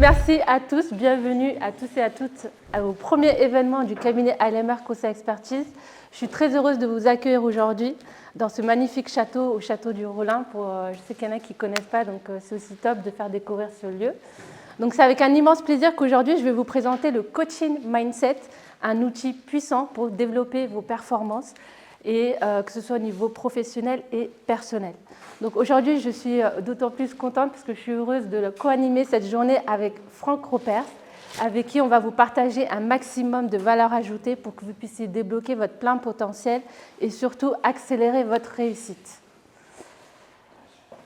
merci à tous, bienvenue à tous et à toutes au premier événement du cabinet ALMR Conseil Expertise. Je suis très heureuse de vous accueillir aujourd'hui dans ce magnifique château, au château du Rollin. Je sais qu'il y en a qui ne connaissent pas, donc c'est aussi top de faire découvrir ce lieu. Donc c'est avec un immense plaisir qu'aujourd'hui je vais vous présenter le Coaching Mindset, un outil puissant pour développer vos performances, et que ce soit au niveau professionnel et personnel. Donc aujourd'hui, je suis d'autant plus contente parce que je suis heureuse de co-animer cette journée avec Franck Ropers, avec qui on va vous partager un maximum de valeur ajoutée pour que vous puissiez débloquer votre plein potentiel et surtout accélérer votre réussite.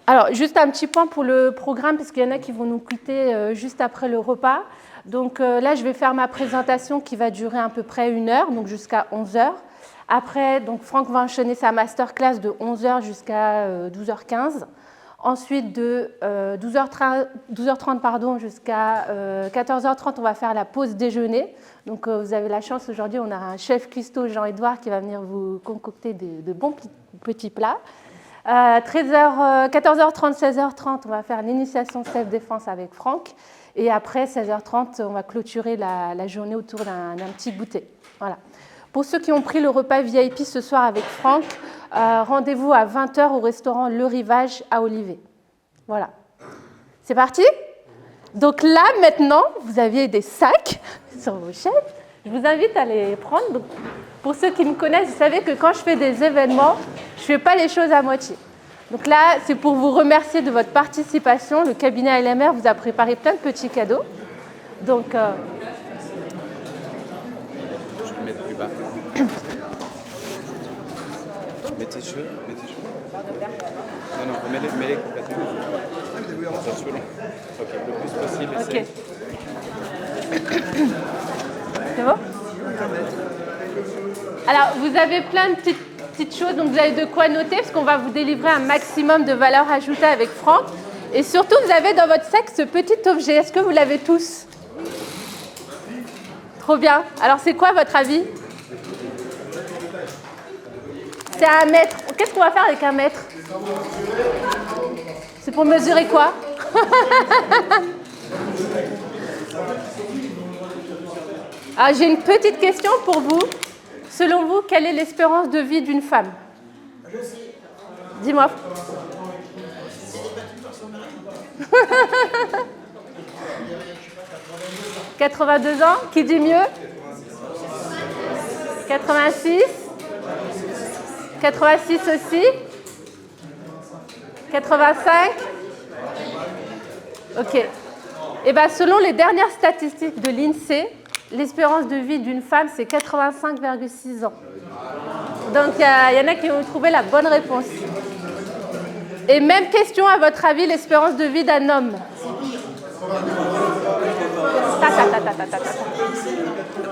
Alors, juste un petit point pour le programme, parce qu'il y en a qui vont nous quitter juste après le repas. Donc là, je vais faire ma présentation qui va durer à peu près 1 heure, donc jusqu'à 11 heures. Après, donc Franck va enchaîner sa masterclass de 11h jusqu'à 12h15. Ensuite, de 12h30 jusqu'à 14h30, on va faire la pause déjeuner. Donc, vous avez la chance, aujourd'hui, on a un chef cuistot, Jean-Édouard, qui va venir vous concocter de bons petits plats. 14h30, 16h30, on va faire l'initiation self-défense avec Franck. Et après, 16h30, on va clôturer la journée autour d'un petit goûter. Voilà. Pour ceux qui ont pris le repas VIP ce soir avec Franck, rendez-vous à 20h au restaurant Le Rivage à Olivet. Voilà. C'est parti ? Donc là, maintenant, vous aviez des sacs sur vos chaises. Je vous invite à les prendre. Donc, pour ceux qui me connaissent, vous savez que quand je fais des événements, je ne fais pas les choses à moitié. Donc là, c'est pour vous remercier de votre participation. Le cabinet ALMR vous a préparé plein de petits cadeaux. Donc... Mets tes cheveux. Non, mets-les complètement. Ça se long. Ok, le plus possible. Ok. C'est bon ? Alors, vous avez plein de petites choses, donc vous avez de quoi noter, parce qu'on va vous délivrer un maximum de valeur ajoutée avec Franck. Et surtout, vous avez dans votre sac ce petit objet. Est-ce que vous l'avez tous ? Trop bien. Alors, c'est quoi votre avis ? C'est un mètre. Qu'est-ce qu'on va faire avec un mètre ? C'est pour mesurer quoi ? Alors, j'ai une petite question pour vous. Selon vous, quelle est l'espérance de vie d'une femme ? Dis-moi. 82 ans, qui dit mieux ? 86 ? 86 aussi. 85. Ok. Et bien, selon les dernières statistiques de l'INSEE, l'espérance de vie d'une femme, c'est 85,6 ans. Donc, il y en a qui ont trouvé la bonne réponse. Et même question, à votre avis, l'espérance de vie d'un homme.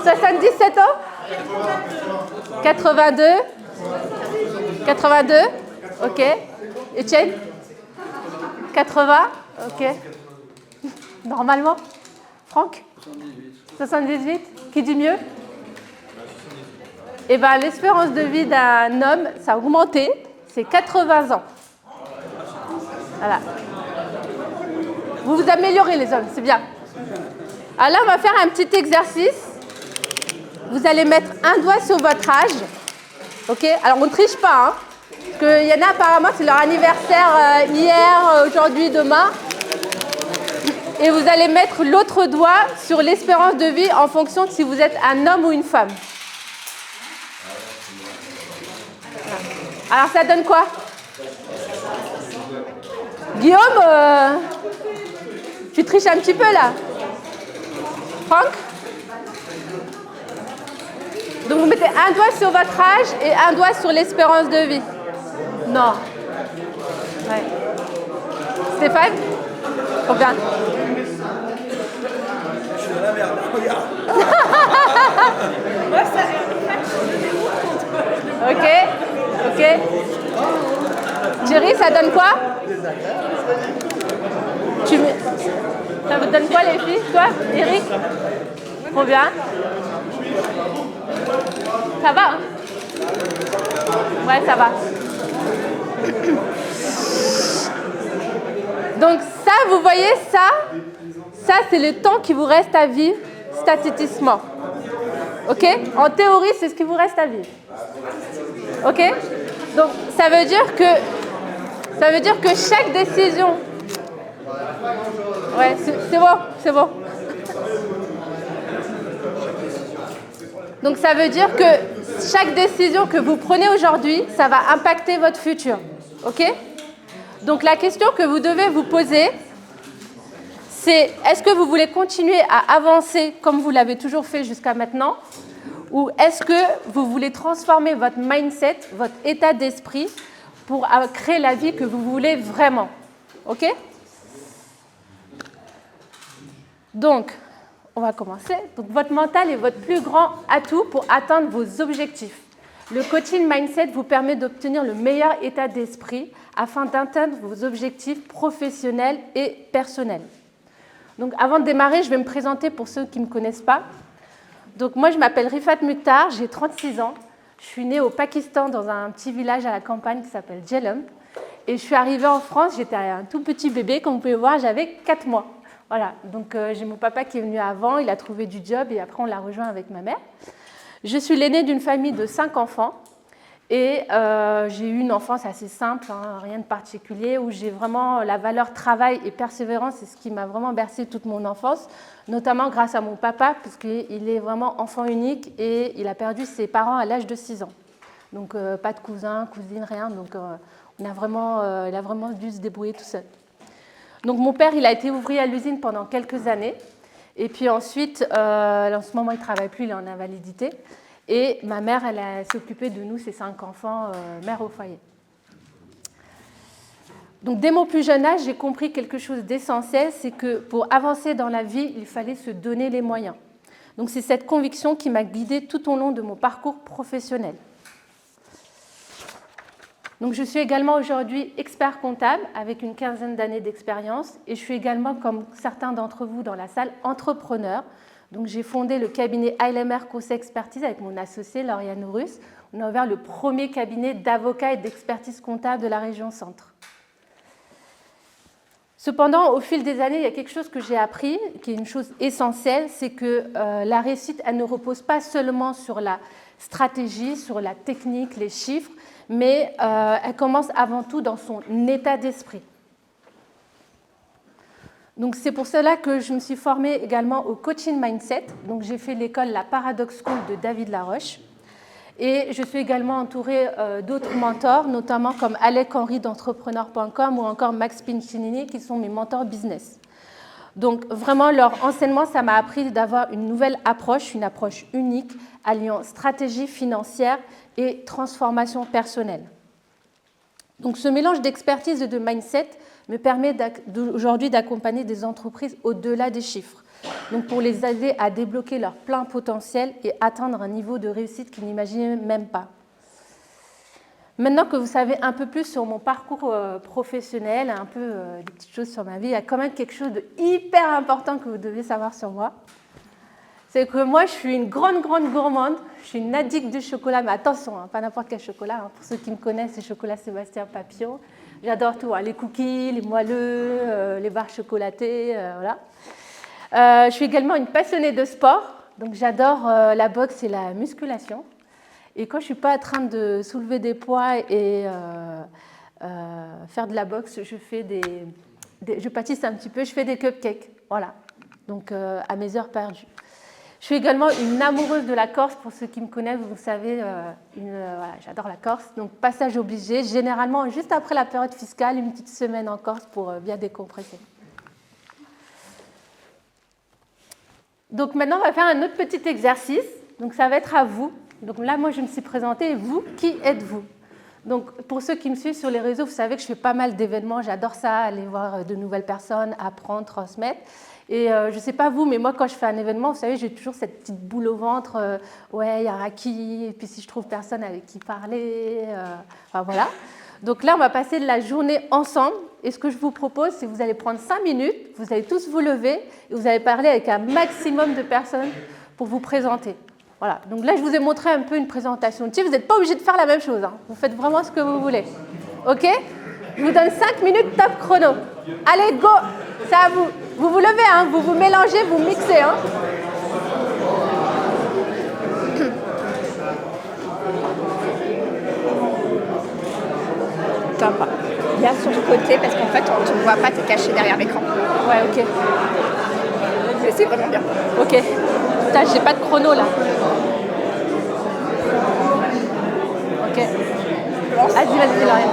77 ans ? 82 ? 82, ok. Etienne ? 80, ok. Normalement ? Franck ? 78. Qui dit mieux ? Eh bien, l'espérance de vie d'un homme, ça a augmenté, c'est 80 ans. Voilà. Vous vous améliorez, les hommes, c'est bien. Alors là, on va faire un petit exercice. Vous allez mettre un doigt sur votre âge. Ok, alors on ne triche pas, hein, parce qu'il y en a apparemment, c'est leur anniversaire hier, aujourd'hui, demain. Et vous allez mettre l'autre doigt sur l'espérance de vie en fonction de si vous êtes un homme ou une femme. Alors ça donne quoi ? Guillaume, tu triches un petit peu là. Franck ? Donc vous mettez un doigt sur votre âge et un doigt sur l'espérance de vie. Non. Ouais. Stéphane ? Combien ? Je suis dans la merde, regarde. Ok. Jerry, ça donne quoi ? Ça vous donne quoi les filles ? Toi, Eric ? Combien ? Ça va, hein ? Ouais, ça va. Donc ça, vous voyez, ça, ça, c'est le temps qui vous reste à vivre statistiquement. OK? En théorie, c'est ce qui vous reste à vivre. OK? Donc, ça veut dire que chaque décision... Ouais, c'est bon. Donc, ça veut dire que chaque décision que vous prenez aujourd'hui, ça va impacter votre futur. OK? Donc, la question que vous devez vous poser, c'est est-ce que vous voulez continuer à avancer comme vous l'avez toujours fait jusqu'à maintenant, ou est-ce que vous voulez transformer votre mindset, votre état d'esprit pour créer la vie que vous voulez vraiment. OK? Donc, on va commencer. Donc, votre mental est votre plus grand atout pour atteindre vos objectifs. Le coaching mindset vous permet d'obtenir le meilleur état d'esprit afin d'atteindre vos objectifs professionnels et personnels. Donc, avant de démarrer, je vais me présenter pour ceux qui ne me connaissent pas. Donc, moi, je m'appelle Rifat Mukhtar, j'ai 36 ans. Je suis née au Pakistan dans un petit village à la campagne qui s'appelle Jhelum. Et je suis arrivée en France, j'étais un tout petit bébé, comme vous pouvez voir, j'avais 4 mois. Voilà, donc j'ai mon papa qui est venu avant, il a trouvé du job et après on l'a rejoint avec ma mère. Je suis l'aînée d'une famille de 5 enfants et j'ai eu une enfance assez simple, hein, rien de particulier, où j'ai vraiment la valeur travail et persévérance, c'est ce qui m'a vraiment bercé toute mon enfance, notamment grâce à mon papa, puisqu'il est vraiment enfant unique et il a perdu ses parents à l'âge de 6 ans. Donc pas de cousins, cousines, rien, donc il a vraiment dû se débrouiller tout seul. Donc mon père, il a été ouvrier à l'usine pendant quelques années. Et puis ensuite, en ce moment, il ne travaille plus, il est en invalidité. Et ma mère, elle s'est occupée de nous, ses 5 enfants, mère au foyer. Donc dès mon plus jeune âge, j'ai compris quelque chose d'essentiel, c'est que pour avancer dans la vie, il fallait se donner les moyens. Donc c'est cette conviction qui m'a guidée tout au long de mon parcours professionnel. Donc, je suis également aujourd'hui expert comptable avec une quinzaine d'années d'expérience et je suis également, comme certains d'entre vous dans la salle, entrepreneur. Donc, j'ai fondé le cabinet ILMR Conseil Expertise avec mon associé Lauriane Horus. On a ouvert le premier cabinet d'avocats et d'expertise comptable de la région Centre. Cependant, au fil des années, il y a quelque chose que j'ai appris, qui est une chose essentielle, c'est que la réussite, elle ne repose pas seulement sur la stratégie, sur la technique, les chiffres, mais elle commence avant tout dans son état d'esprit. Donc c'est pour cela que je me suis formée également au coaching mindset. Donc j'ai fait l'école La Paradox School de David Laroche. Et je suis également entourée d'autres mentors, notamment comme Alec Henry d'entrepreneur.com ou encore Max Piccinini, qui sont mes mentors business. Donc vraiment, leur enseignement, ça m'a appris d'avoir une nouvelle approche, une approche unique, alliant stratégie financière et transformation personnelle. Donc ce mélange d'expertise et de mindset me permet aujourd'hui d'accompagner des entreprises au-delà des chiffres. Donc pour les aider à débloquer leur plein potentiel et atteindre un niveau de réussite qu'ils n'imaginaient même pas. Maintenant que vous savez un peu plus sur mon parcours professionnel, un peu des petites choses sur ma vie, il y a quand même quelque chose de hyper important que vous devez savoir sur moi. C'est que moi, je suis une grande gourmande. Je suis une addict du chocolat, mais attention, hein, pas n'importe quel chocolat. Hein. Pour ceux qui me connaissent, c'est chocolat Sébastien Papillon. J'adore tout, hein, les cookies, les moelleux, les barres chocolatées, voilà. Je suis également une passionnée de sport. Donc j'adore la boxe et la musculation. Et quand je ne suis pas en train de soulever des poids et faire de la boxe, je pâtisse un petit peu, je fais des cupcakes. Voilà, donc à mes heures perdues. Je suis également une amoureuse de la Corse. Pour ceux qui me connaissent, vous savez, voilà, j'adore la Corse. Donc passage obligé, généralement juste après la période fiscale, une petite semaine en Corse pour bien décompresser. Donc maintenant, on va faire un autre petit exercice. Donc ça va être à vous. Donc là, moi, je me suis présentée. Et vous, qui êtes-vous? Donc, pour ceux qui me suivent sur les réseaux, vous savez que je fais pas mal d'événements. J'adore ça, aller voir de nouvelles personnes, apprendre, transmettre. Et je ne sais pas vous, mais moi, quand je fais un événement, vous savez, j'ai toujours cette petite boule au ventre. Ouais, il y a Raki. Et puis, si je trouve personne avec qui parler, enfin voilà. Donc là, on va passer de la journée ensemble. Et ce que je vous propose, c'est que vous allez prendre 5 minutes, vous allez tous vous lever et vous allez parler avec un maximum de personnes pour vous présenter. Voilà, donc là, je vous ai montré un peu une présentation. Vous n'êtes pas obligé de faire la même chose. Hein. Vous faites vraiment ce que vous voulez. OK? Je vous donne 5 minutes top chrono. Allez, go! C'est à vous. Vous vous levez, hein, vous vous mélangez, vous mixez. Hein. Sympa. Bien sur le côté parce qu'en fait, on ne te voit pas, tu es caché derrière l'écran. Ouais, ok. Mais c'est vraiment bien. Ok. Putain, j'ai pas de chrono là. Ok. Vas-y, Lauriane.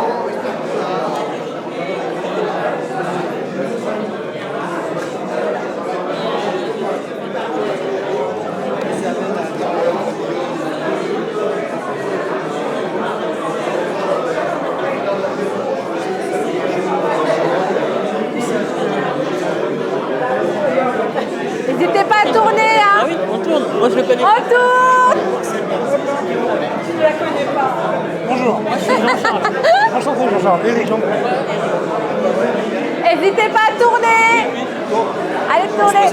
N'hésitez pas à tourner, hein. Ah oui, on tourne. Moi, je le connais. On tourne. Je la connais pas. Bonjour, moi je suis Jean-Charles. Enchanté, Jean-Charles. Eric, N'hésitez pas à tourner. Allez, tournez.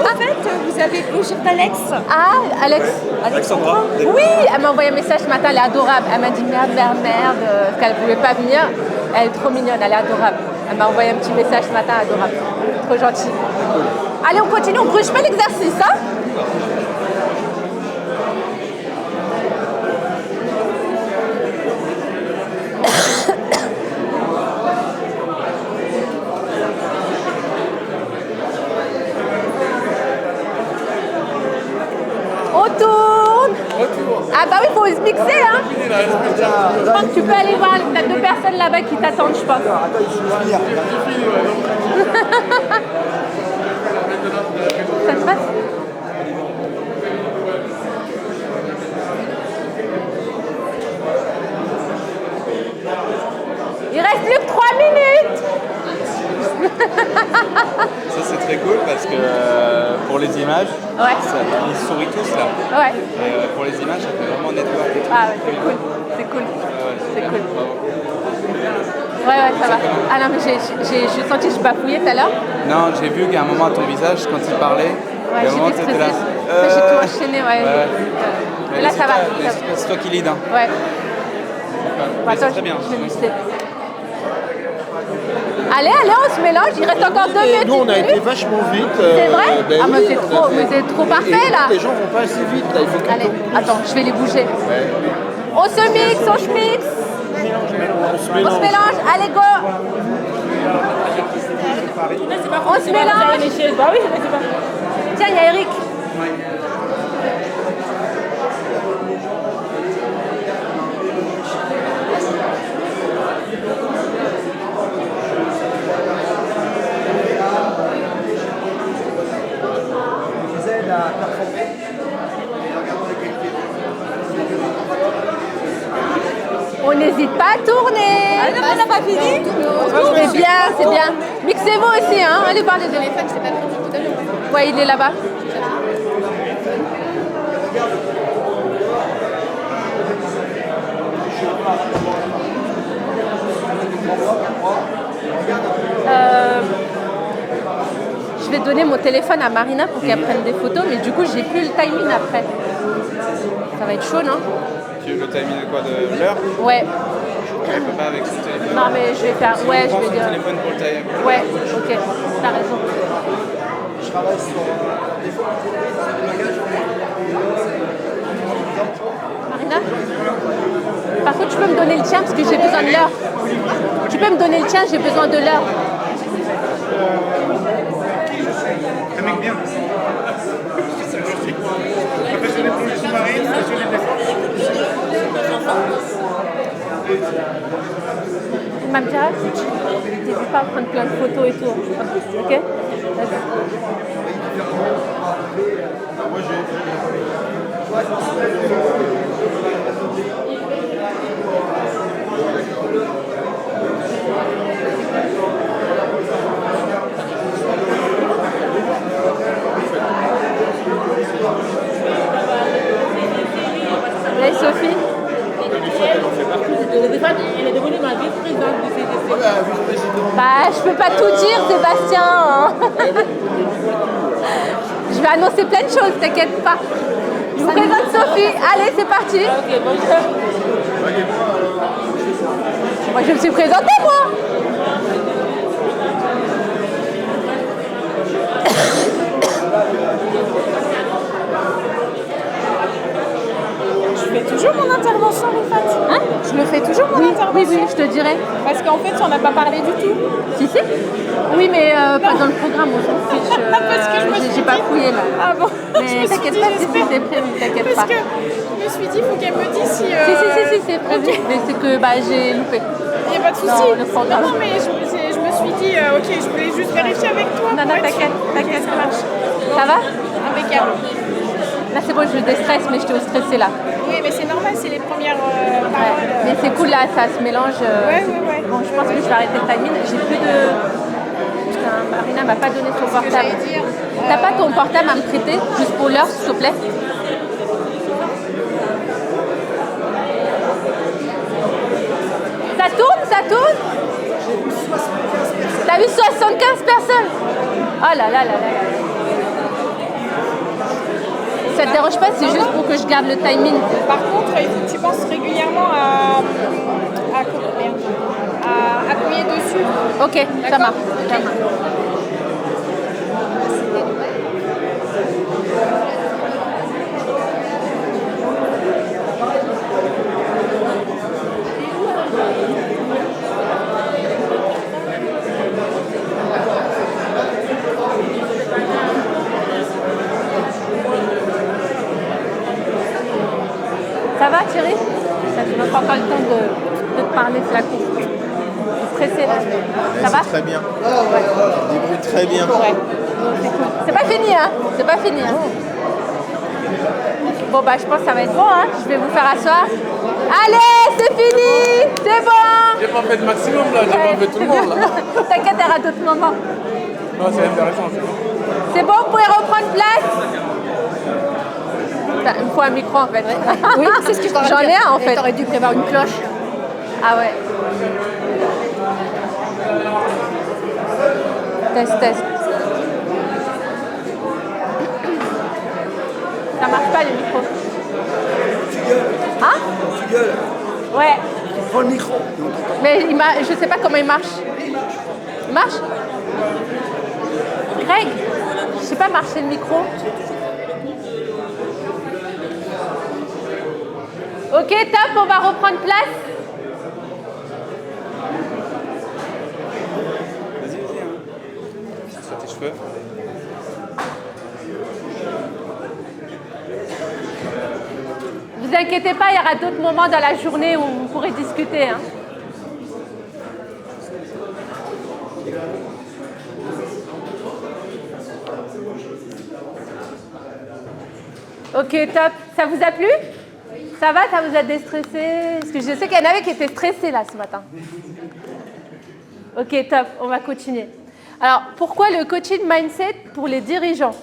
En fait, vous avez bonjour d'Alex. Ah, Alex. Alexandra. Oui, elle m'a envoyé un message ce matin, elle est adorable. Elle m'a dit merde, parce qu'elle ne pouvait pas venir. Elle est trop mignonne, elle est adorable. Elle m'a envoyé un petit message ce matin, adorable. Trop gentille. Allez, on continue, on ne pas l'exercice, hein. On tourne. Ah bah oui, il faut se mixer, hein. Je pense que tu peux aller voir, t'as 2 personnes là-bas qui t'attendent, je pense. Ça se passe? Il reste plus que 3 minutes. Ça c'est très cool parce que pour les images, Ouais. ils sourient tous là. Ouais. Et pour les images, ça fait vraiment network et tout. Ah ouais, c'est cool. C'est cool. Ouais, C'est cool. bravo. Ouais, ça va. Ah non, mais j'ai senti que je bafouillais tout à l'heure. Non, j'ai vu qu'à un moment ton visage, quand il parlait, Ouais, et à un moment j'étais t'étais là. stressée. J'ai tout enchaîné, ouais. Mais là, ça va. C'est toi qui lead. Hein. Ouais. Mais Attends, c'est très bien. je vais mixer. Allez, on se mélange. Il reste encore 2 minutes. Nous, on a 10 été minutes. vachement vite. C'est vrai ben Ah, mais oui, c'est on a trop, fait- mais c'est trop parfait, Et là. Les gens vont pas assez vite, là. Il faut qu'on Allez, tourne. attends, je vais les bouger. On se mixe, on se mixe. On se On mélange. se mélange. Allez, go. On se mélange. Bah oui, mais c'est pas. Tiens, il y a Eric. Ils aident à performer. On n'hésite pas à tourner. Ah non, on n'a pas fini. C'est bien, c'est bien. Mixez-vous aussi, hein. Allez voir les deux. téléphone, c'est pas pris tout à l'heure. Ouais, il est là-bas. Je vais donner mon téléphone à Marina pour qu'elle prenne des photos, mais du coup, j'ai plus le timing après. Ça va être chaud, non? Tu veux le timing de quoi? De l'heure? Ouais. Elle peut pas avec son téléphone. Non, mais je vais faire. Ouais, je Prends vais son dire. téléphone pour le timing. Ouais, ok, t'as raison. Marina? Par contre, tu peux me donner le tien parce que j'ai besoin de l'heure. Tu peux me donner le tien, j'ai besoin de l'heure. Un mec bien. Professionnel de police sous-marine, professionnel de défense. Mme Pierre, n'hésite pas à prendre plein de photos et tout. Ok? Vas-y. Allez, Sophie. Elle est devenue ma vice-présidente du CDC. Bah, je peux pas tout dire, Sébastien. Hein. Je vais annoncer plein de choses, t'inquiète pas. Je vous présente Sophie. Allez, c'est parti. Ok, bonjour. Moi, je me suis présentée, moi. je te dirai. Parce qu'en fait, on n'a pas parlé du tout. Si, si. Oui, mais pas dans le programme, on s'en fiche. Parce que je me suis J'ai pas dit- fouillé là. Ah bon. Mais t'inquiète pas, si c'est prévu, t'inquiète pas. Parce que je me suis dit, il faut qu'elle me dise si. Si, c'est prévu. Mais c'est que j'ai loupé. Il n'y a pas de souci. Non, le programme. Non, mais je me suis dit, ok, je voulais juste vérifier avec toi. Non, pour être t'inquiète, sûre. t'inquiète. Ça marche. Ça va? Impeccable. Là, c'est bon, je déstresse, mais je t'ai stressé là. Oui, mais c'est normal, c'est les premières Ouais. paroles. Mais c'est cool là, ça se mélange. Ouais. Bon, je pense que je vais arrêter le timing. J'ai plus de. Putain, Marina m'a pas donné son portable. j'allais dire. T'as pas ton portable à me prêter, juste pour l'heure, s'il te plaît? Ça tourne, ça tourne? T'as vu 75 personnes? Oh là là là là là. Ça te dérange pas, c'est juste pour que je garde le timing. Par contre, il faut que tu penses régulièrement à appuyer dessus. Ok, ça marche. Ça marche. Ça va Thierry? Ça ne m'a pas encore le temps de te parler de la course. Je suis stressée là. Ça va? Très bien. Débrouille très bien. Ouais. C'est cool. C'est pas fini, hein? C'est pas fini, hein? Bon, bah, je pense que ça va être bon, hein? Je vais vous faire asseoir. Allez, c'est fini! C'est bon! J'ai pas fait le maximum là, j'ai pas fait tout le monde là. T'inquiète, il y aura d'autres moments. Non, c'est intéressant, c'est bon. C'est bon, vous pouvez reprendre place? Putain, il me faut un micro en fait. Oui, c'est ce que je t'aurais J'en ai un en fait. T'aurais dû prévoir une cloche. Ah ouais. Test. Ça marche pas les micros. Hein? Tu gueules. Ouais. Prends le micro. Mais je sais pas comment il marche. Il marche? Greg, je sais pas marcher le micro. Ok, top, on va reprendre place. Sur tes cheveux. Vous inquiétez pas, il y aura d'autres moments dans la journée où vous pourrez discuter. Hein. Ok, top. Ça vous a plu? Ça va? Ça vous a déstressé? Parce que je sais qu'il y en avait qui étaient stressés là ce matin. Ok, top. On va continuer. Alors, pourquoi le coaching mindset pour les dirigeants?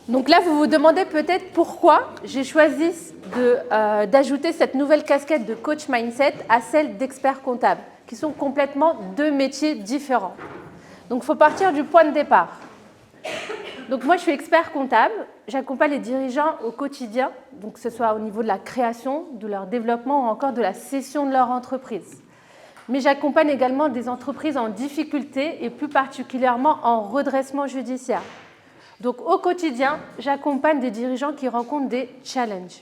Donc là, vous vous demandez peut-être pourquoi j'ai choisi d'ajouter cette nouvelle casquette de coach mindset à celle d'expert comptable, qui sont complètement deux métiers différents. Donc, il faut partir du point de départ. Donc moi, je suis expert comptable. J'accompagne les dirigeants au quotidien, donc que ce soit au niveau de la création, de leur développement ou encore de la cession de leur entreprise. Mais j'accompagne également des entreprises en difficulté et plus particulièrement en redressement judiciaire. Donc au quotidien, j'accompagne des dirigeants qui rencontrent des challenges.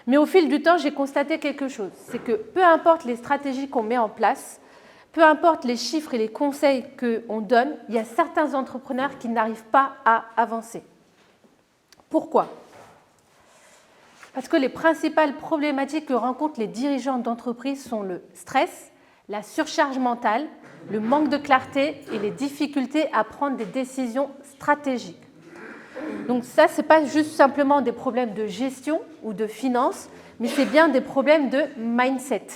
Mais au fil du temps, j'ai constaté quelque chose, c'est que peu importe les stratégies qu'on met en place, peu importe les chiffres et les conseils qu'on donne, il y a certains entrepreneurs qui n'arrivent pas à avancer. Pourquoi? Parce que les principales problématiques que rencontrent les dirigeants d'entreprise sont le stress, la surcharge mentale, le manque de clarté et les difficultés à prendre des décisions stratégiques. Donc ça, ce n'est pas juste simplement des problèmes de gestion ou de finance, mais c'est bien des problèmes de mindset.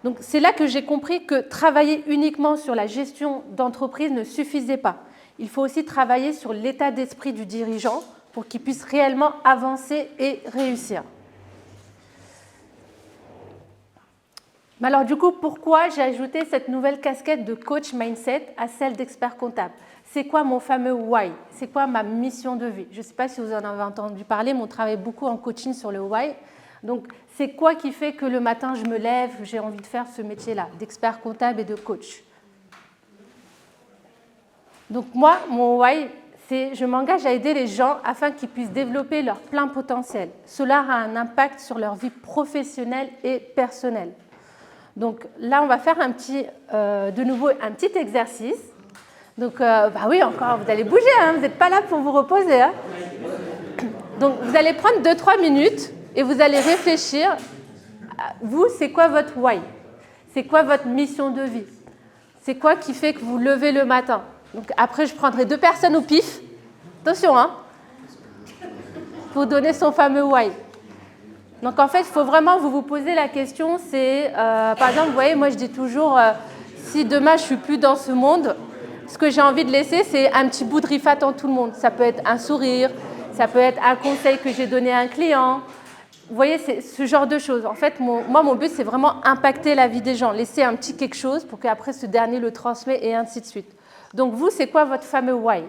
Donc c'est là que j'ai compris que travailler uniquement sur la gestion d'entreprise ne suffisait pas. Il faut aussi travailler sur l'état d'esprit du dirigeant pour qu'il puisse réellement avancer et réussir. Mais alors du coup, pourquoi j'ai ajouté cette nouvelle casquette de coach mindset à celle d'expert comptable? C'est quoi mon fameux why? C'est quoi ma mission de vie? Je ne sais pas si vous en avez entendu parler, mais on travaille beaucoup en coaching sur le why. Donc, c'est quoi qui fait que le matin, je me lève, j'ai envie de faire ce métier-là, d'expert comptable et de coach? Donc moi, mon why, c'est je m'engage à aider les gens afin qu'ils puissent développer leur plein potentiel. Cela a un impact sur leur vie professionnelle et personnelle. Donc là, on va faire de nouveau un petit exercice. Donc, oui, encore, vous allez bouger, hein, vous n'êtes pas là pour vous reposer. Hein. Donc, vous allez prendre 2-3 minutes et vous allez réfléchir. Vous, c'est quoi votre why? C'est quoi votre mission de vie? C'est quoi qui fait que vous levez le matin? Donc, après, je prendrai 2 personnes au pif. Attention, hein, pour donner son fameux why. Donc, en fait, il faut vraiment vous poser la question. C'est, par exemple, vous voyez, moi, je dis toujours, si demain, je ne suis plus dans ce monde, ce que j'ai envie de laisser, c'est un petit bout de riffat en tout le monde. Ça peut être un sourire, ça peut être un conseil que j'ai donné à un client. Vous voyez, c'est ce genre de choses. En fait, mon but, c'est vraiment impacter la vie des gens, laisser un petit quelque chose pour qu'après, ce dernier le transmet et ainsi de suite. Donc, vous, c'est quoi votre fameux why?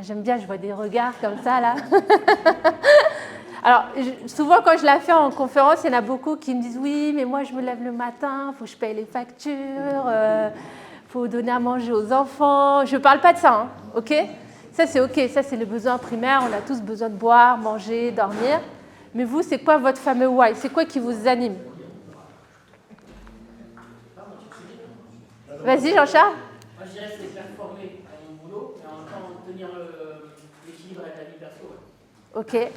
J'aime bien, je vois des regards comme ça, là. Alors, souvent, quand je la fais en conférence, il y en a beaucoup qui me disent « Oui, mais moi, je me lève le matin, il faut que je paye les factures, il faut donner à manger aux enfants. » Je ne parle pas de ça, hein, OK? Ça, c'est OK. Ça, c'est le besoin primaire. On a tous besoin de boire, manger, dormir. Mais vous, c'est quoi votre fameux why? C'est quoi qui vous anime? Vas-y, Jean-Charles. Moi, je dirais que c'est performer à mon boulot, mais en même temps tenir l'équilibre avec la vie perso. Ouais. OK.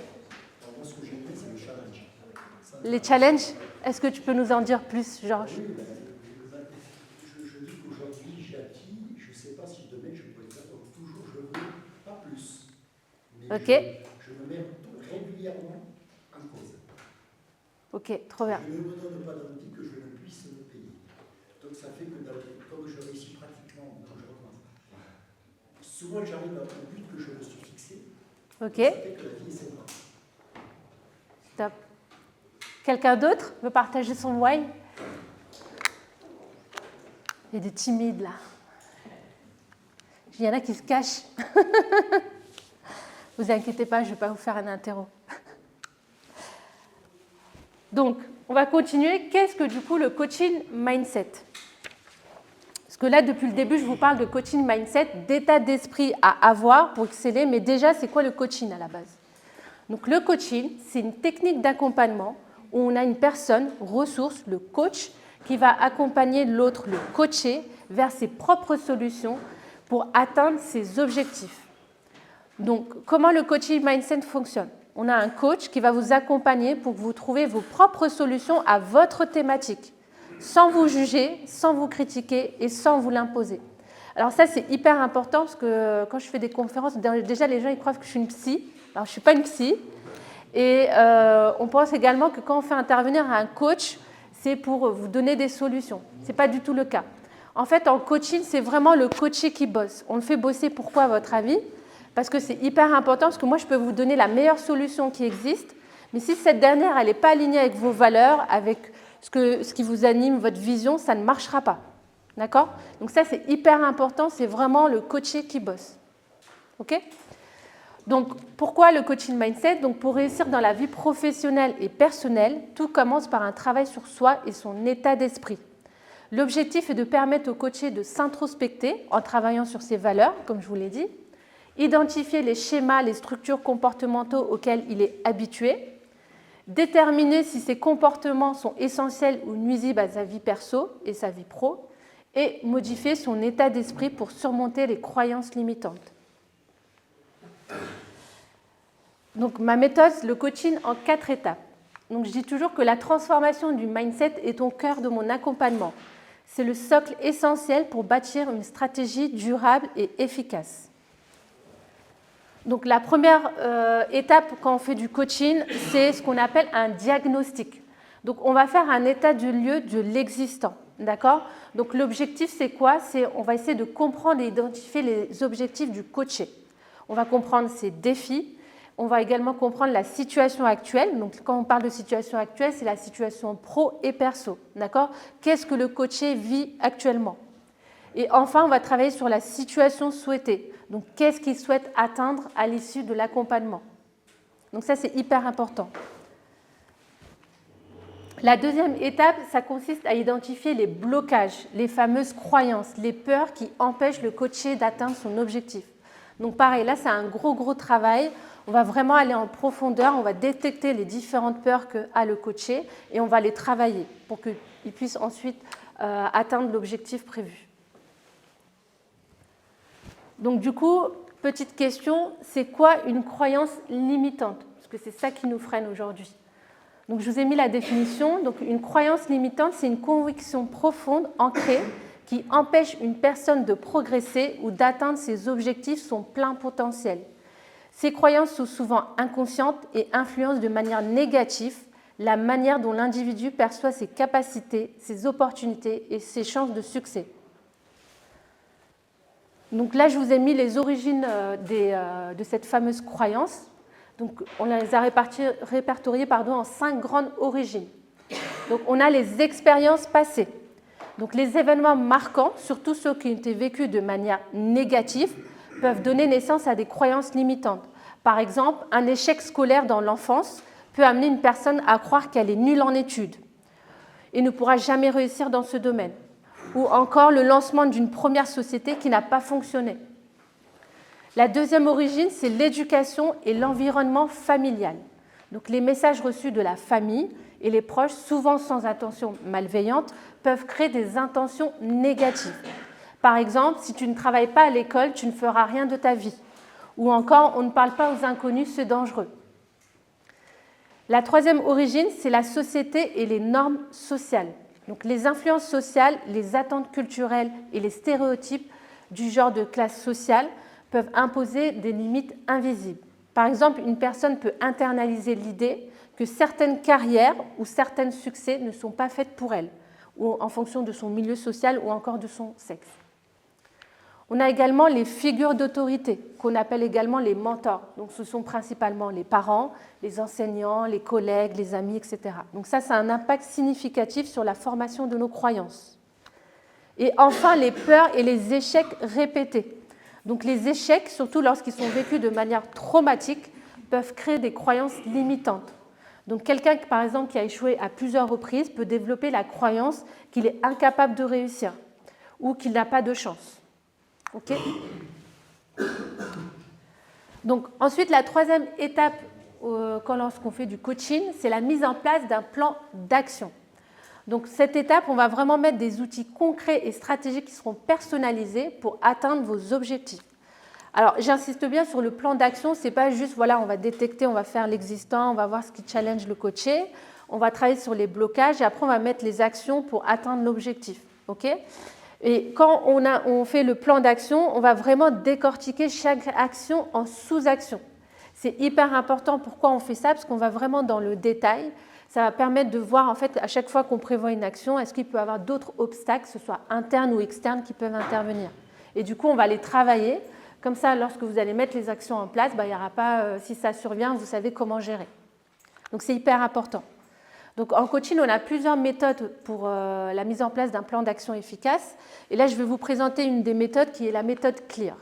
Les challenges, est-ce que tu peux nous en dire plus, Georges? Oui, je dis qu'aujourd'hui, j'ai acquis, je ne sais pas si demain je pourrais faire comme toujours, je veux pas plus. Mais OK. Je me mets régulièrement en cause. OK, trop bien. Je ne me donne pas d'envie que je ne puisse me payer. Donc ça fait que comme je réussis pratiquement quand je recommence, souvent j'arrive à un but que je me suis fixé. OK. Ça fait que la vie est sympa. Top. Quelqu'un d'autre veut partager son why? Il y a des timides là. Il y en a qui se cachent. Vous inquiétez pas, je ne vais pas vous faire un interro. Donc, on va continuer. Qu'est-ce que du coup le coaching mindset? Parce que là, depuis le début, je vous parle de coaching mindset, d'état d'esprit à avoir pour exceller. Mais déjà, c'est quoi le coaching à la base? Donc, le coaching, c'est une technique d'accompagnement où on a une personne, ressource, le coach, qui va accompagner l'autre, le coaché, vers ses propres solutions pour atteindre ses objectifs. Donc, comment le coaching mindset fonctionne? On a un coach qui va vous accompagner pour que vous trouviez vos propres solutions à votre thématique, sans vous juger, sans vous critiquer et sans vous l'imposer. Alors ça, c'est hyper important parce que quand je fais des conférences, déjà les gens ils croient que je suis une psy. Alors je ne suis pas une psy. Et on pense également que quand on fait intervenir un coach, c'est pour vous donner des solutions. Ce n'est pas du tout le cas. En fait, en coaching, c'est vraiment le coaché qui bosse. On le fait bosser, pourquoi à votre avis? Parce que c'est hyper important, parce que moi, je peux vous donner la meilleure solution qui existe, mais si cette dernière, elle n'est pas alignée avec vos valeurs, avec ce qui vous anime, votre vision, ça ne marchera pas. D'accord? Donc ça, c'est hyper important, c'est vraiment le coaché qui bosse. OK? Donc, pourquoi le coaching mindset? Donc, pour réussir dans la vie professionnelle et personnelle, tout commence par un travail sur soi et son état d'esprit. L'objectif est de permettre au coaché de s'introspecter en travaillant sur ses valeurs, comme je vous l'ai dit, identifier les schémas, les structures comportementaux auxquels il est habitué, déterminer si ces comportements sont essentiels ou nuisibles à sa vie perso et sa vie pro, et modifier son état d'esprit pour surmonter les croyances limitantes. Donc, ma méthode, le coaching en 4 étapes. Donc, je dis toujours que la transformation du mindset est au cœur de mon accompagnement. C'est le socle essentiel pour bâtir une stratégie durable et efficace. Donc, la première étape quand on fait du coaching, c'est ce qu'on appelle un diagnostic. Donc, on va faire un état du lieu de l'existant. D'accord? Donc, l'objectif, c'est quoi? On va essayer de comprendre et identifier les objectifs du coaché. On va comprendre ses défis. On va également comprendre la situation actuelle. Donc, quand on parle de situation actuelle, c'est la situation pro et perso. D'accord? Qu'est-ce que le coaché vit actuellement? Et enfin, on va travailler sur la situation souhaitée. Donc, qu'est-ce qu'il souhaite atteindre à l'issue de l'accompagnement? Donc, ça, c'est hyper important. La deuxième étape, ça consiste à identifier les blocages, les fameuses croyances, les peurs qui empêchent le coaché d'atteindre son objectif. Donc pareil, là c'est un gros travail. On va vraiment aller en profondeur, on va détecter les différentes peurs qu'a le coaché et on va les travailler pour qu'il puisse ensuite atteindre l'objectif prévu. Donc du coup, petite question, c'est quoi une croyance limitante? Parce que c'est ça qui nous freine aujourd'hui. Donc je vous ai mis la définition. Donc une croyance limitante, c'est une conviction profonde, ancrée, qui empêche une personne de progresser ou d'atteindre ses objectifs, son plein potentiel. Ces croyances sont souvent inconscientes et influencent de manière négative la manière dont l'individu perçoit ses capacités, ses opportunités et ses chances de succès. Donc là, je vous ai mis les origines de cette fameuse croyance. Donc, on les a répertoriées en 5 grandes origines. Donc, on a les expériences passées. Donc, les événements marquants, surtout ceux qui ont été vécus de manière négative, peuvent donner naissance à des croyances limitantes. Par exemple, un échec scolaire dans l'enfance peut amener une personne à croire qu'elle est nulle en études et ne pourra jamais réussir dans ce domaine. Ou encore le lancement d'une première société qui n'a pas fonctionné. La deuxième origine, c'est l'éducation et l'environnement familial. Donc, les messages reçus de la famille et les proches, souvent sans intention malveillante, peuvent créer des intentions négatives. Par exemple, si tu ne travailles pas à l'école, tu ne feras rien de ta vie. Ou encore, on ne parle pas aux inconnus, c'est dangereux. La troisième origine, c'est la société et les normes sociales. Donc, les influences sociales, les attentes culturelles et les stéréotypes du genre de classe sociale peuvent imposer des limites invisibles. Par exemple, une personne peut internaliser l'idée que certaines carrières ou certains succès ne sont pas faites pour elle, ou en fonction de son milieu social ou encore de son sexe. On a également les figures d'autorité, qu'on appelle également les mentors. Donc, ce sont principalement les parents, les enseignants, les collègues, les amis, etc. Donc ça a un impact significatif sur la formation de nos croyances. Et enfin, les peurs et les échecs répétés. Donc les échecs, surtout lorsqu'ils sont vécus de manière traumatique, peuvent créer des croyances limitantes. Donc quelqu'un, par exemple, qui a échoué à plusieurs reprises peut développer la croyance qu'il est incapable de réussir ou qu'il n'a pas de chance. Okay. Donc, ensuite, la troisième étape lorsqu'on fait du coaching, c'est la mise en place d'un plan d'action. Donc, cette étape, on va vraiment mettre des outils concrets et stratégiques qui seront personnalisés pour atteindre vos objectifs. Alors, j'insiste bien sur le plan d'action, ce n'est pas juste, voilà, on va détecter, on va faire l'existant, on va voir ce qui challenge le coaché, on va travailler sur les blocages et après, on va mettre les actions pour atteindre l'objectif. Okay. Et quand on fait le plan d'action, on va vraiment décortiquer chaque action en sous-actions. C'est hyper important. Pourquoi on fait ça? Parce qu'on va vraiment dans le détail. Ça va permettre de voir, en fait, à chaque fois qu'on prévoit une action, est-ce qu'il peut y avoir d'autres obstacles, que ce soit internes ou externes, qui peuvent intervenir. Et du coup, on va les travailler. Comme ça, lorsque vous allez mettre les actions en place, il n'y aura pas, si ça survient, vous savez comment gérer. Donc, c'est hyper important. Donc, en coaching, on a plusieurs méthodes pour la mise en place d'un plan d'action efficace. Et là, je vais vous présenter une des méthodes qui est la méthode CLEAR.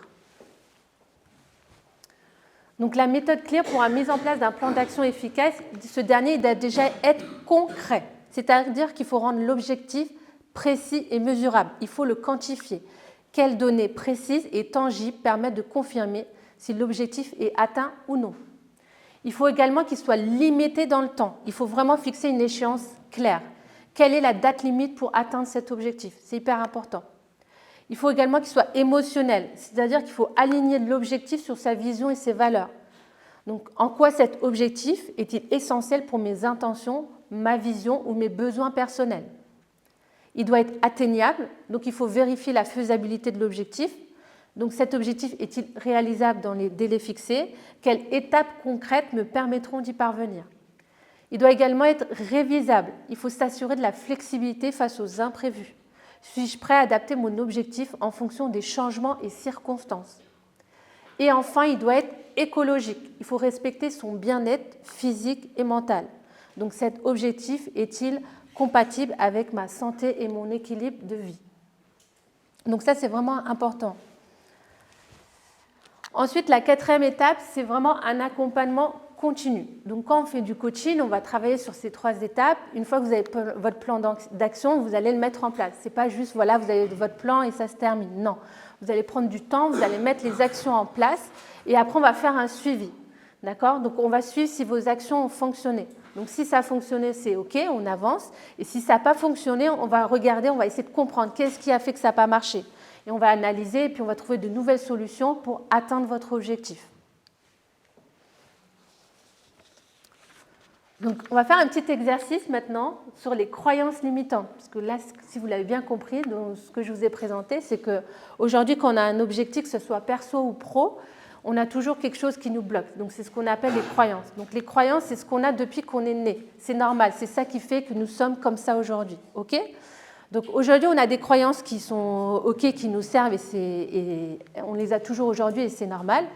Donc, la méthode CLEAR pour la mise en place d'un plan d'action efficace, ce dernier doit déjà être concret. C'est-à-dire qu'il faut rendre l'objectif précis et mesurable. Il faut le quantifier. Quelles données précises et tangibles permettent de confirmer si l'objectif est atteint ou non. Il faut également qu'il soit limité dans le temps. Il faut vraiment fixer une échéance claire. Quelle est la date limite pour atteindre cet objectif? C'est hyper important. Il faut également qu'il soit émotionnel, c'est-à-dire qu'il faut aligner l'objectif sur sa vision et ses valeurs. Donc, en quoi cet objectif est-il essentiel pour mes intentions, ma vision ou mes besoins personnels? Il doit être atteignable, donc il faut vérifier la faisabilité de l'objectif. Donc cet objectif est-il réalisable dans les délais fixés? Quelles étapes concrètes me permettront d'y parvenir? Il doit également être révisable. Il faut s'assurer de la flexibilité face aux imprévus. Suis-je prêt à adapter mon objectif en fonction des changements et circonstances? Et enfin, il doit être écologique. Il faut respecter son bien-être physique et mental. Donc cet objectif est-il compatible avec ma santé et mon équilibre de vie? Donc ça, c'est vraiment important. Ensuite, la quatrième étape, c'est vraiment un accompagnement continue. Donc quand on fait du coaching, on va travailler sur ces 3 étapes. Une fois que vous avez votre plan d'action, vous allez le mettre en place. Ce n'est pas juste, voilà, vous avez votre plan et ça se termine. Non, vous allez prendre du temps, vous allez mettre les actions en place et après on va faire un suivi. D'accord? Donc on va suivre si vos actions ont fonctionné. Donc si ça a fonctionné, c'est OK, on avance. Et si ça n'a pas fonctionné, on va regarder, on va essayer de comprendre qu'est-ce qui a fait que ça n'a pas marché. Et on va analyser et puis on va trouver de nouvelles solutions pour atteindre votre objectif. Donc, on va faire un petit exercice maintenant sur les croyances limitantes. Parce que là, si vous l'avez bien compris, donc ce que je vous ai présenté, c'est qu'aujourd'hui, quand on a un objectif, que ce soit perso ou pro, on a toujours quelque chose qui nous bloque. Donc, c'est ce qu'on appelle les croyances. Donc, les croyances, c'est ce qu'on a depuis qu'on est né. C'est normal, c'est ça qui fait que nous sommes comme ça aujourd'hui. OK ? Donc, aujourd'hui, on a des croyances qui sont OK, qui nous servent et on les a toujours aujourd'hui et c'est normal.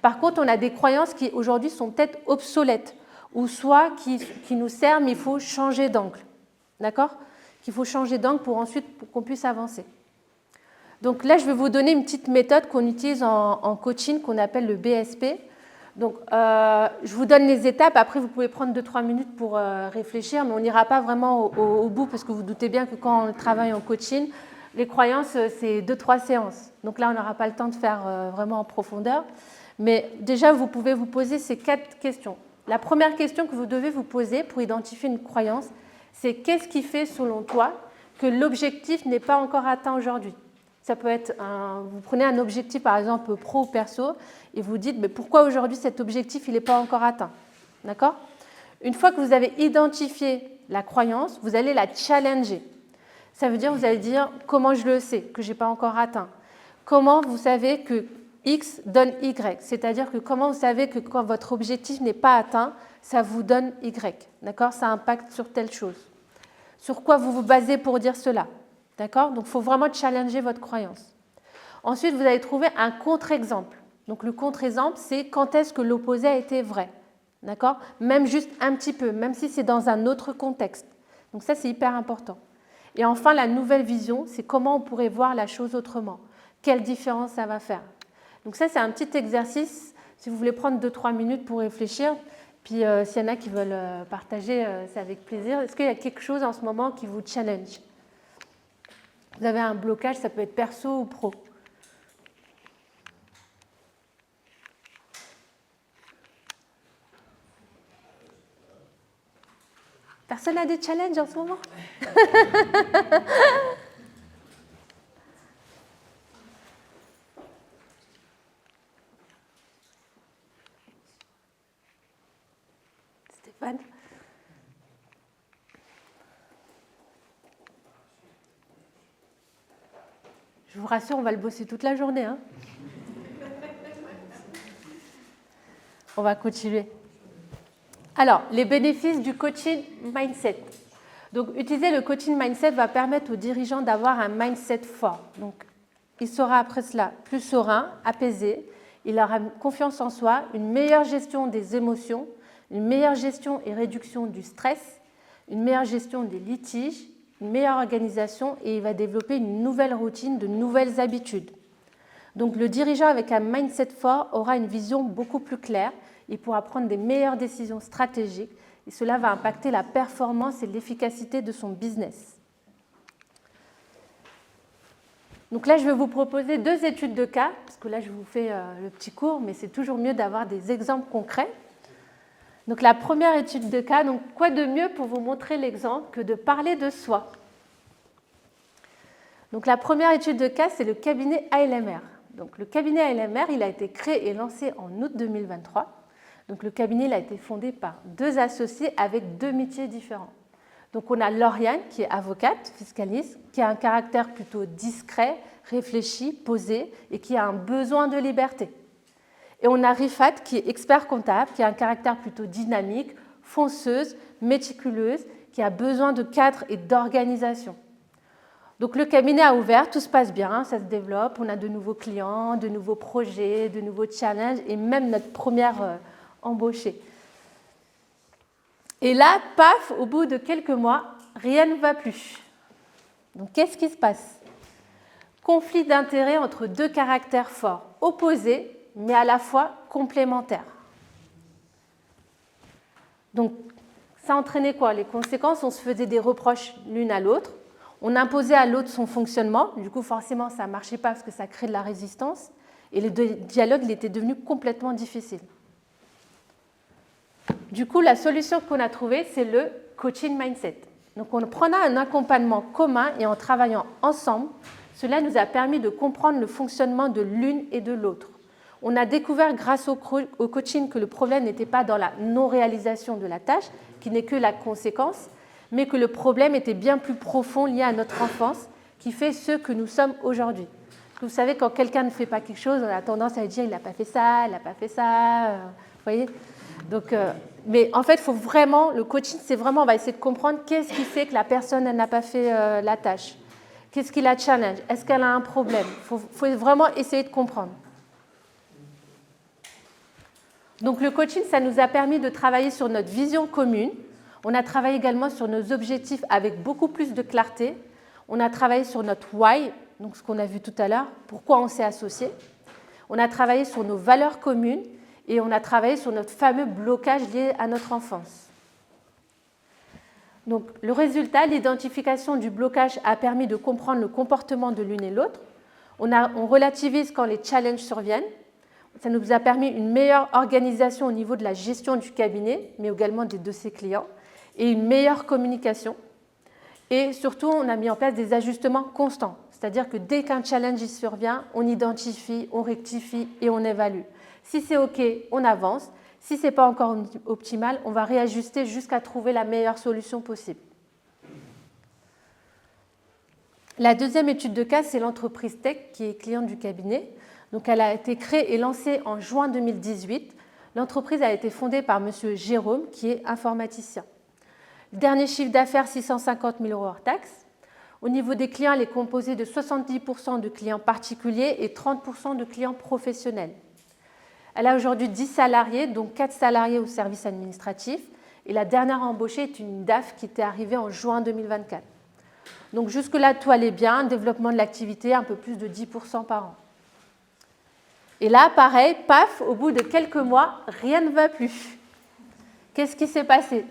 Par contre, on a des croyances qui aujourd'hui sont peut-être obsolètes, ou soit qui nous servent, mais il faut changer d'angle. D'accord ? Qu'il faut changer d'angle pour qu'on puisse avancer. Donc là, je vais vous donner une petite méthode qu'on utilise en coaching, qu'on appelle le BSP. Donc, je vous donne les étapes. Après, vous pouvez prendre 2-3 minutes pour réfléchir, mais on n'ira pas vraiment au bout, parce que vous doutez bien que quand on travaille en coaching, les croyances, c'est 2-3 séances. Donc là, on n'aura pas le temps de faire vraiment en profondeur. Mais déjà, vous pouvez vous poser ces 4 questions. La première question que vous devez vous poser pour identifier une croyance, c'est qu'est-ce qui fait, selon toi, que l'objectif n'est pas encore atteint aujourd'hui ? Ça peut être, vous prenez un objectif, par exemple, pro ou perso, et vous dites, mais pourquoi aujourd'hui cet objectif n'est pas encore atteint ? D'accord ? Une fois que vous avez identifié la croyance, vous allez la challenger. Ça veut dire, vous allez dire, comment je le sais que je n'ai pas encore atteint ? Comment vous savez que X donne Y, c'est-à-dire que comment vous savez que quand votre objectif n'est pas atteint, ça vous donne Y, d'accord ? Ça impacte sur telle chose. Sur quoi vous vous basez pour dire cela, d'accord ? Donc, il faut vraiment challenger votre croyance. Ensuite, vous allez trouver un contre-exemple. Donc, le contre-exemple, c'est quand est-ce que l'opposé a été vrai, d'accord ? Même juste un petit peu, même si c'est dans un autre contexte. Donc, ça, c'est hyper important. Et enfin, la nouvelle vision, c'est comment on pourrait voir la chose autrement. Quelle différence ça va faire ? Donc ça, c'est un petit exercice, si vous voulez prendre 2-3 minutes pour réfléchir. Puis s'il y en a qui veulent partager, c'est avec plaisir. Est-ce qu'il y a quelque chose en ce moment qui vous challenge ? Vous avez un blocage, ça peut être perso ou pro. Personne n'a des challenges en ce moment ? Stéphane ? Je vous rassure, on va le bosser toute la journée. Hein. On va continuer. Alors, les bénéfices du coaching mindset. Donc, utiliser le coaching mindset va permettre aux dirigeants d'avoir un mindset fort. Donc, il sera après cela plus serein, apaisé, il aura confiance en soi, une meilleure gestion des émotions, une meilleure gestion et réduction du stress, une meilleure gestion des litiges, une meilleure organisation et il va développer une nouvelle routine, de nouvelles habitudes. Donc, le dirigeant avec un mindset fort aura une vision beaucoup plus claire. Il pourra prendre des meilleures décisions stratégiques et cela va impacter la performance et l'efficacité de son business. Donc là, je vais vous proposer 2 études de cas, parce que là, je vous fais le petit cours, mais c'est toujours mieux d'avoir des exemples concrets. Donc la première étude de cas, donc quoi de mieux pour vous montrer l'exemple que de parler de soi ? Donc la première étude de cas, c'est le cabinet ALMR. Donc le cabinet ALMR, il a été créé et lancé en août 2023. Donc, le cabinet il a été fondé par 2 associés avec 2 métiers différents. Donc, on a Lauriane, qui est avocate, fiscaliste, qui a un caractère plutôt discret, réfléchi, posé et qui a un besoin de liberté. Et on a Rifat, qui est expert comptable, qui a un caractère plutôt dynamique, fonceuse, méticuleuse, qui a besoin de cadre et d'organisation. Donc, le cabinet a ouvert, tout se passe bien, ça se développe, on a de nouveaux clients, de nouveaux projets, de nouveaux challenges et même notre première embauché. Et là, paf, au bout de quelques mois, rien ne va plus. Donc, qu'est-ce qui se passe ? Conflit d'intérêts entre 2 caractères forts, opposés, mais à la fois complémentaires. Donc, ça entraînait quoi? Les conséquences, on se faisait des reproches l'une à l'autre. On imposait à l'autre son fonctionnement. Du coup, forcément, ça ne marchait pas parce que ça crée de la résistance. Et le dialogue, il était devenu complètement difficile. Du coup, la solution qu'on a trouvée, c'est le coaching mindset. Donc, en prenant un accompagnement commun et en travaillant ensemble, cela nous a permis de comprendre le fonctionnement de l'une et de l'autre. On a découvert grâce au coaching que le problème n'était pas dans la non-réalisation de la tâche, qui n'est que la conséquence, mais que le problème était bien plus profond lié à notre enfance, qui fait ce que nous sommes aujourd'hui. Vous savez, quand quelqu'un ne fait pas quelque chose, on a tendance à dire « il n'a pas fait ça, il n'a pas fait ça ». Vous voyez? Donc, mais en fait, faut vraiment, le coaching, c'est vraiment, on va essayer de comprendre qu'est-ce qui fait que la personne n'a pas fait la tâche. Qu'est-ce qui la challenge? Est-ce qu'elle a un problème? Il faut vraiment essayer de comprendre. Donc le coaching, ça nous a permis de travailler sur notre vision commune. On a travaillé également sur nos objectifs avec beaucoup plus de clarté. On a travaillé sur notre why, donc ce qu'on a vu tout à l'heure, pourquoi on s'est associé. On a travaillé sur nos valeurs communes et on a travaillé sur notre fameux blocage lié à notre enfance. Donc le résultat, l'identification du blocage a permis de comprendre le comportement de l'une et l'autre. On relativise quand les challenges surviennent. Ça nous a permis une meilleure organisation au niveau de la gestion du cabinet, mais également des dossiers clients, et une meilleure communication. Et surtout, on a mis en place des ajustements constants. C'est-à-dire que dès qu'un challenge y survient, on identifie, on rectifie et on évalue. Si c'est OK, on avance. Si ce n'est pas encore optimal, on va réajuster jusqu'à trouver la meilleure solution possible. La deuxième étude de cas, c'est l'entreprise Tech qui est cliente du cabinet. Donc, elle a été créée et lancée en juin 2018. L'entreprise a été fondée par M. Jérôme, qui est informaticien. Le dernier chiffre d'affaires, 650 000 € hors taxes. Au niveau des clients, elle est composée de 70% de clients particuliers et 30% de clients professionnels. Elle a aujourd'hui 10 salariés, dont 4 salariés au service administratif. Et la dernière embauchée est une DAF qui était arrivée en juin 2024. Donc jusque-là, tout allait bien. Développement de l'activité, un peu plus de 10% par an. Et là, pareil, paf, au bout de quelques mois, rien ne va plus. Qu'est-ce qui s'est passé?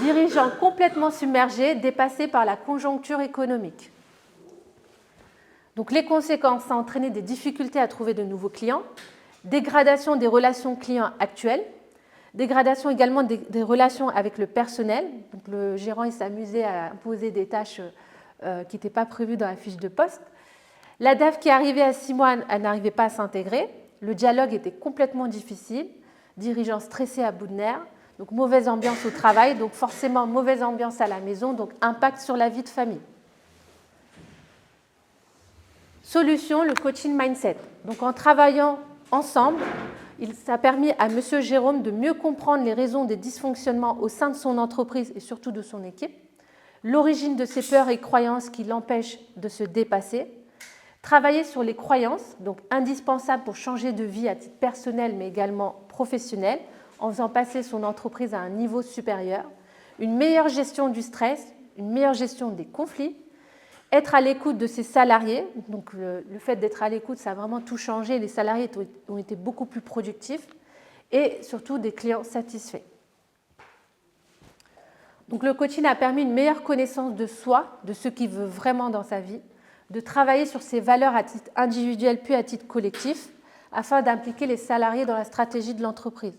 Dirigeants complètement submergés, dépassés par la conjoncture économique. Donc les conséquences, ça a entraîné des difficultés à trouver de nouveaux clients, dégradation des relations clients actuelles, dégradation également des relations avec le personnel. Donc le gérant il s'amusait à imposer des tâches qui n'étaient pas prévues dans la fiche de poste. La DAF qui arrivait à 6 mois, elle n'arrivait pas à s'intégrer. Le dialogue était complètement difficile. Dirigeants stressés à bout de nerfs. Donc mauvaise ambiance au travail, donc forcément mauvaise ambiance à la maison, donc impact sur la vie de famille. Solution, le coaching mindset. Donc en travaillant ensemble, ça a permis à M. Jérôme de mieux comprendre les raisons des dysfonctionnements au sein de son entreprise et surtout de son équipe, l'origine de ses peurs et croyances qui l'empêchent de se dépasser, travailler sur les croyances, donc indispensables pour changer de vie à titre personnel mais également professionnel, en faisant passer son entreprise à un niveau supérieur, une meilleure gestion du stress, une meilleure gestion des conflits, être à l'écoute de ses salariés. Donc le fait d'être à l'écoute, ça a vraiment tout changé. Les salariés ont été beaucoup plus productifs et surtout des clients satisfaits. Donc le coaching a permis une meilleure connaissance de soi, de ce qu'il veut vraiment dans sa vie, de travailler sur ses valeurs à titre individuel puis à titre collectif afin d'impliquer les salariés dans la stratégie de l'entreprise.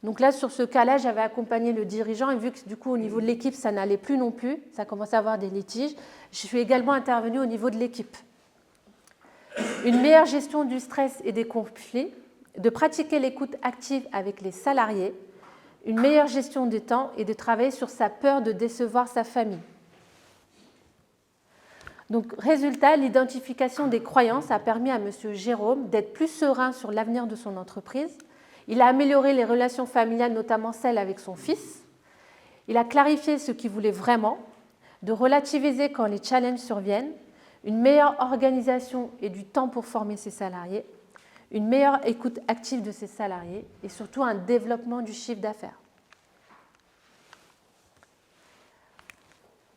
Donc là, sur ce cas-là, j'avais accompagné le dirigeant et vu que du coup, au niveau de l'équipe, ça n'allait plus non plus, ça commençait à avoir des litiges, je suis également intervenue au niveau de l'équipe. Une meilleure gestion du stress et des conflits, de pratiquer l'écoute active avec les salariés, une meilleure gestion des temps et de travailler sur sa peur de décevoir sa famille. Donc, résultat, l'identification des croyances a permis à M. Jérôme d'être plus serein sur l'avenir de son entreprise. Il a amélioré les relations familiales, notamment celles avec son fils. Il a clarifié ce qu'il voulait vraiment, de relativiser quand les challenges surviennent, une meilleure organisation et du temps pour former ses salariés, une meilleure écoute active de ses salariés et surtout un développement du chiffre d'affaires.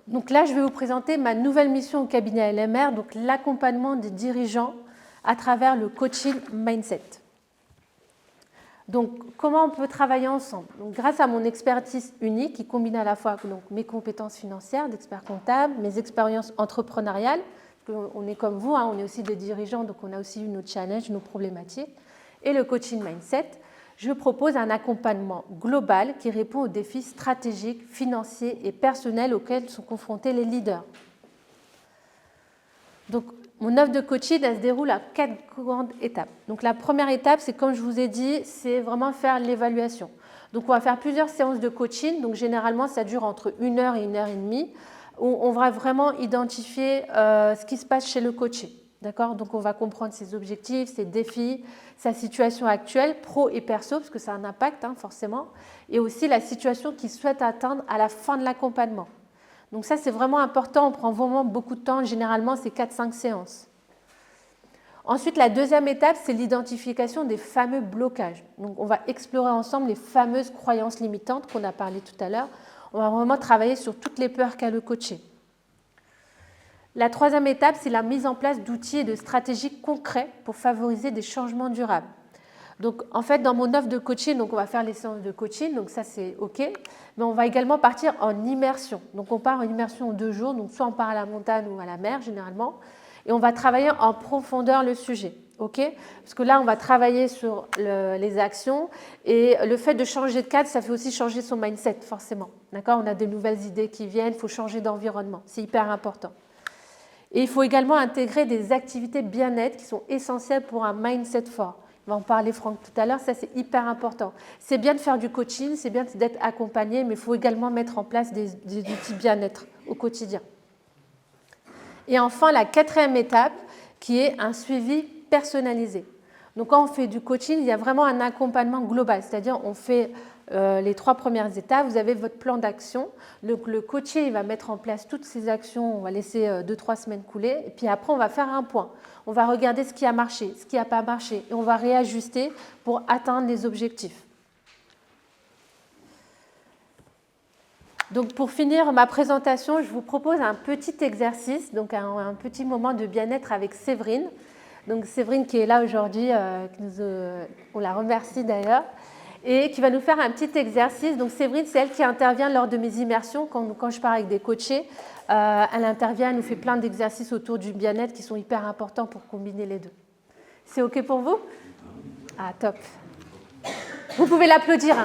Donc là, je vais vous présenter ma nouvelle mission au cabinet LMR, donc l'accompagnement des dirigeants à travers le coaching mindset. Donc, comment on peut travailler ensemble? Donc, grâce à mon expertise unique qui combine à la fois donc, mes compétences financières d'expert comptable, mes expériences entrepreneuriales, on est comme vous, on est aussi des dirigeants, donc on a aussi eu nos challenges, nos problématiques, et le coaching mindset, je propose un accompagnement global qui répond aux défis stratégiques, financiers et personnels auxquels sont confrontés les leaders. Donc, mon offre de coaching, elle se déroule à 4 grandes étapes. Donc, la première étape, c'est comme je vous ai dit, c'est vraiment faire l'évaluation. Donc, on va faire plusieurs séances de coaching. Donc, généralement, ça dure entre 1 heure et 1 heure et demie. Où on va vraiment identifier ce qui se passe chez le coaché. D'accord ? Donc, on va comprendre ses objectifs, ses défis, sa situation actuelle, pro et perso, parce que ça a un impact, forcément, et aussi la situation qu'il souhaite atteindre à la fin de l'accompagnement. Donc ça, c'est vraiment important, on prend vraiment beaucoup de temps, généralement, c'est 4-5 séances. Ensuite, la deuxième étape, c'est l'identification des fameux blocages. Donc, on va explorer ensemble les fameuses croyances limitantes qu'on a parlé tout à l'heure. On va vraiment travailler sur toutes les peurs qu'a le coaché. La troisième étape, c'est la mise en place d'outils et de stratégies concrets pour favoriser des changements durables. Donc, en fait, dans mon offre de coaching, donc on va faire les séances de coaching, donc ça c'est OK, mais on va également partir en immersion. Donc, on part en immersion en 2 jours, donc soit on part à la montagne ou à la mer généralement, et on va travailler en profondeur le sujet. OK ? Parce que là, on va travailler sur les actions et le fait de changer de cadre, ça fait aussi changer son mindset, forcément. D'accord ? On a de nouvelles idées qui viennent, il faut changer d'environnement. C'est hyper important. Et il faut également intégrer des activités bien-être qui sont essentielles pour un mindset fort. On va en parler, Franck, tout à l'heure, ça c'est hyper important. C'est bien de faire du coaching, c'est bien d'être accompagné, mais il faut également mettre en place des outils bien-être au quotidien. Et enfin, la 4e étape, qui est un suivi personnalisé. Donc quand on fait du coaching, il y a vraiment un accompagnement global, c'est-à-dire on fait les 3 premières étapes, vous avez votre plan d'action, le coaché il va mettre en place toutes ces actions, on va laisser 2-3 semaines couler, et puis après on va faire un point, on va regarder ce qui a marché, ce qui n'a pas marché, et on va réajuster pour atteindre les objectifs. Donc pour finir ma présentation, je vous propose un petit exercice, donc un petit moment de bien-être avec Séverine. Donc Séverine qui est là aujourd'hui, on la remercie d'ailleurs, et qui va nous faire un petit exercice. Donc Séverine, c'est elle qui intervient lors de mes immersions. Quand je pars avec des coachés, elle intervient, elle nous fait plein d'exercices autour du bien-être qui sont hyper importants pour combiner les deux. C'est OK pour vous ? Ah, top. Vous pouvez l'applaudir.